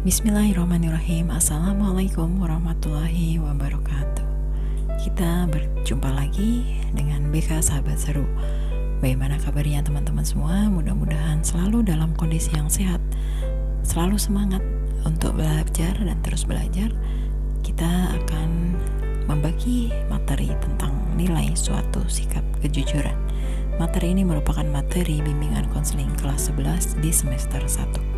Bismillahirrahmanirrahim. Assalamualaikum warahmatullahi wabarakatuh. Kita berjumpa lagi dengan BK Sahabat Seru. Bagaimana kabarnya teman-teman semua? Mudah-mudahan selalu dalam kondisi yang sehat, selalu semangat untuk belajar dan terus belajar. Kita akan membagi materi tentang nilai suatu sikap kejujuran. Materi ini merupakan materi bimbingan konseling kelas 11 di semester 1.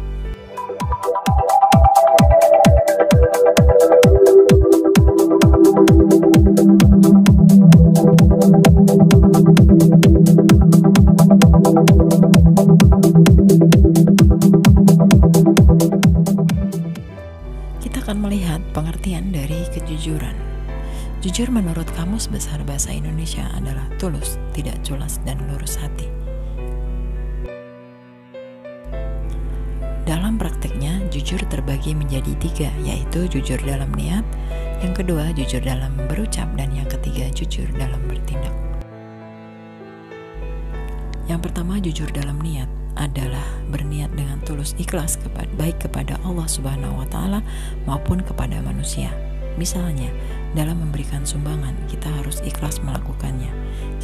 Kita akan melihat pengertian dari kejujuran. Jujur menurut Kamus Besar Bahasa Indonesia adalah tulus, tidak culas, dan lurus hati. Dalam prakteknya, jujur terbagi menjadi 3, yaitu jujur dalam niat, yang kedua jujur dalam berucap, dan yang ketiga jujur dalam bertindak. Yang pertama, jujur dalam niat adalah berniat dengan tulus ikhlas baik kepada Allah Subhanahu wa Ta'ala maupun kepada manusia. Misalnya, dalam memberikan sumbangan, kita harus ikhlas melakukannya.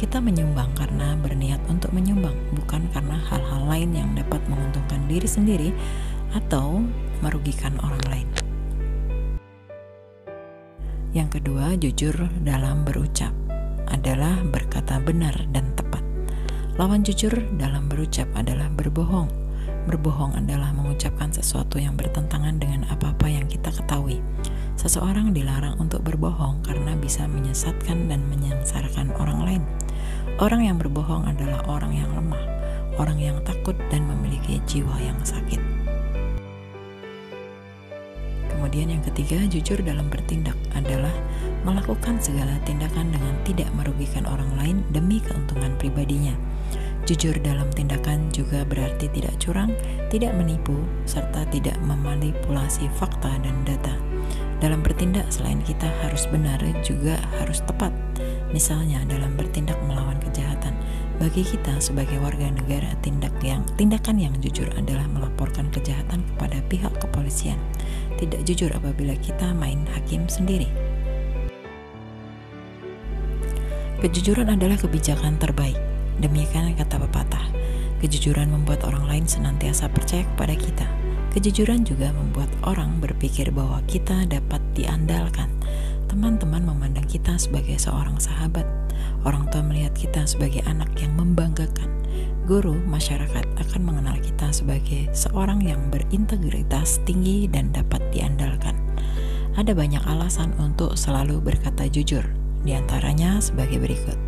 Kita menyumbang karena berniat untuk menyumbang, bukan karena hal-hal lain yang dapat menguntungkan diri sendiri atau merugikan orang lain. Yang kedua, jujur dalam berucap adalah berkata benar dan tepat. Lawan jujur dalam berucap adalah berbohong. Berbohong adalah mengucapkan sesuatu yang bertentangan dengan apa-apa yang kita ketahui. Seseorang dilarang untuk berbohong karena bisa menyesatkan dan menyengsarakan orang lain. Orang yang berbohong adalah orang yang lemah, orang yang takut dan memiliki jiwa yang sakit. Kemudian yang ketiga, jujur dalam bertindak adalah melakukan segala tindakan dengan tidak merugikan orang lain demi keuntungan pribadinya. Jujur dalam tindakan juga berarti tidak curang, tidak menipu, serta tidak memanipulasi fakta dan data. Dalam bertindak, selain kita harus benar, juga harus tepat. Misalnya dalam bertindak melawan kejahatan, bagi kita sebagai warga negara, tindakan yang jujur adalah melaporkan kejahatan kepada pihak kepolisian. Tidak jujur apabila kita main hakim sendiri. Kejujuran adalah kebijakan terbaik. Demikian kata pepatah. Kejujuran membuat orang lain senantiasa percaya kepada kita. Kejujuran juga membuat orang berpikir bahwa kita dapat diandalkan. Teman-teman memandang kita sebagai seorang sahabat. Orang tua melihat kita sebagai anak yang membanggakan. Guru, masyarakat akan mengenal kita sebagai seorang yang berintegritas tinggi dan dapat diandalkan. Ada banyak alasan untuk selalu berkata jujur, di antaranya sebagai berikut.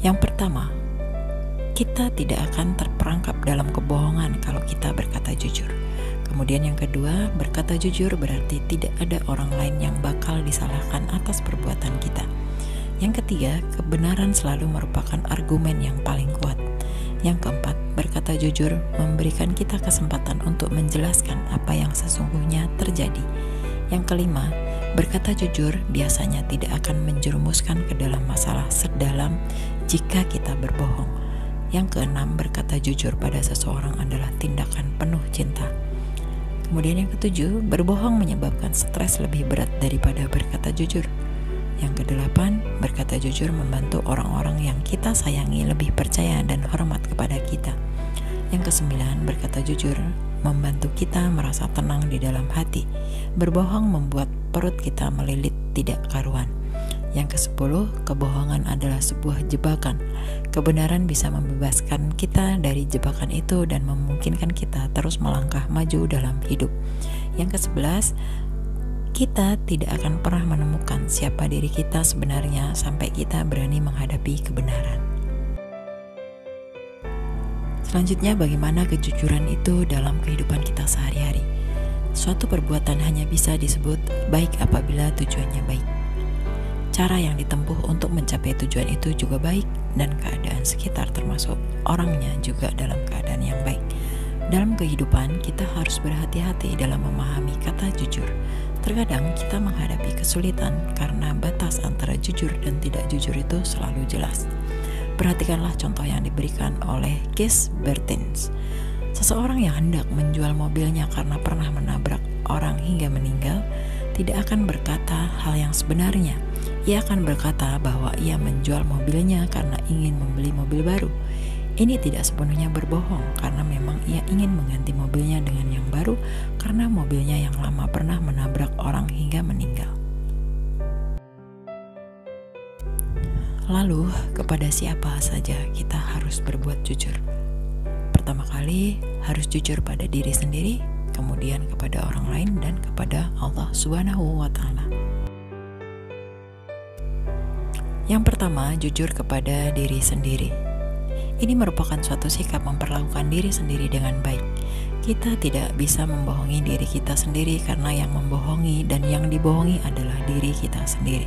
Yang pertama, kita tidak akan terperangkap dalam kebohongan kalau kita berkata jujur. Kemudian yang kedua, berkata jujur berarti tidak ada orang lain yang bakal disalahkan atas perbuatan kita. Yang ketiga, kebenaran selalu merupakan argumen yang paling kuat. Yang keempat, berkata jujur memberikan kita kesempatan untuk menjelaskan apa yang sesungguhnya terjadi. Yang kelima, berkata jujur biasanya tidak akan menjerumuskan ke dalam masalah sedalam jika kita berbohong. Yang keenam, berkata jujur pada seseorang adalah tindakan penuh cinta. Kemudian yang ketujuh, berbohong menyebabkan stres lebih berat daripada berkata jujur. Yang kedelapan, berkata jujur membantu orang-orang yang kita sayangi lebih percaya dan hormat kepada kita. Yang kesembilan, berkata jujur membantu kita merasa tenang di dalam hati. Berbohong membuat perut kita melilit tidak karuan. Yang kesepuluh, kebohongan adalah sebuah jebakan. Kebenaran bisa membebaskan kita dari jebakan itu dan memungkinkan kita terus melangkah maju dalam hidup. Yang kesebelas, kita tidak akan pernah menemukan siapa diri kita sebenarnya sampai kita berani menghadapi kebenaran. Selanjutnya, bagaimana kejujuran itu dalam kehidupan kita sehari-hari? Suatu perbuatan hanya bisa disebut baik apabila tujuannya baik. Cara yang ditempuh untuk mencapai tujuan itu juga baik, dan keadaan sekitar termasuk orangnya juga dalam keadaan yang baik. Dalam kehidupan, kita harus berhati-hati dalam memahami kata jujur. Terkadang kita menghadapi kesulitan karena batas antara jujur dan tidak jujur itu selalu jelas. Perhatikanlah contoh yang diberikan oleh Kees Bertens. Seseorang yang hendak menjual mobilnya karena pernah menabrak orang hingga meninggal tidak akan berkata hal yang sebenarnya. Ia akan berkata bahwa ia menjual mobilnya karena ingin membeli mobil baru. Ini tidak sepenuhnya berbohong karena memang ia ingin mengganti mobilnya dengan yang baru karena mobilnya yang lama pernah menabrak orang hingga meninggal. Lalu, kepada siapa saja kita harus berbuat jujur? Pertama kali, harus jujur pada diri sendiri, kemudian kepada orang lain, dan kepada Allah Subhanahu wa Ta'ala. Yang pertama, jujur kepada diri sendiri. Ini merupakan suatu sikap memperlakukan diri sendiri dengan baik. Kita tidak bisa membohongi diri kita sendiri karena yang membohongi dan yang dibohongi adalah diri kita sendiri.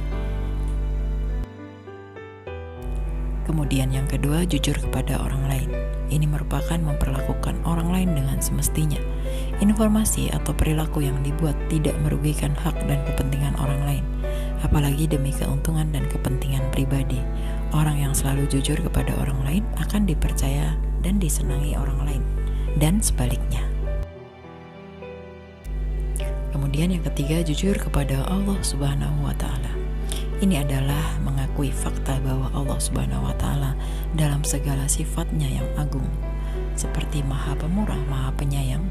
Kemudian yang kedua, jujur kepada orang lain. Ini merupakan memperlakukan orang lain dengan semestinya. Informasi atau perilaku yang dibuat tidak merugikan hak dan kepentingan orang lain, apalagi demi keuntungan dan kepentingan pribadi. Orang yang selalu jujur kepada orang lain akan dipercaya dan disenangi orang lain, dan sebaliknya. Kemudian yang ketiga, jujur kepada Allah Subhanahu wa Ta'ala. Ini adalah mengakui fakta bahwa Allah Subhanahu wa Ta'ala dalam segala sifatnya yang agung, seperti Maha Pemurah, Maha Penyayang.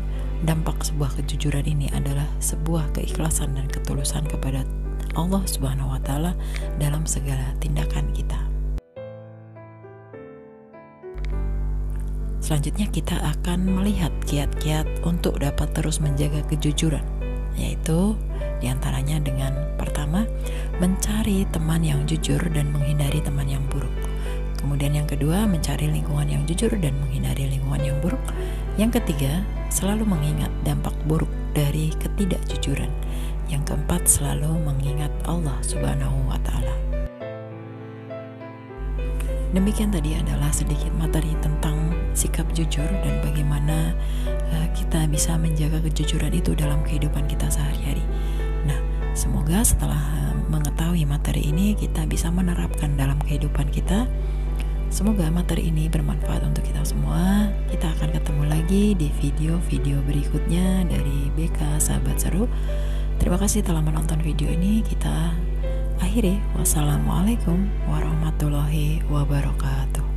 Dampak sebuah kejujuran ini adalah sebuah keikhlasan dan ketulusan kepada Allah Subhanahu wa Ta'ala dalam segala tindakan kita. Selanjutnya kita akan melihat kiat-kiat untuk dapat terus menjaga kejujuran, yaitu diantaranya dengan pertama, mencari teman yang jujur dan menghindari teman yang buruk. Kemudian yang kedua, mencari lingkungan yang jujur dan menghindari lingkungan yang buruk. Yang ketiga, selalu mengingat dampak buruk dari ketidakjujuran. Yang keempat, selalu mengingat Allah Subhanahu wa Ta'ala. Demikian tadi adalah sedikit materi tentang sikap jujur dan bagaimana kita bisa menjaga kejujuran itu dalam kehidupan kita sehari-hari. Nah, semoga setelah mengetahui materi ini kita bisa menerapkan dalam kehidupan kita. Semoga materi ini bermanfaat untuk kita semua. Kita akan ketemu lagi di video-video berikutnya dari BK Sahabat Seru. Terima kasih telah menonton video ini. Kita akhiri. Wassalamualaikum warahmatullahi wabarakatuh.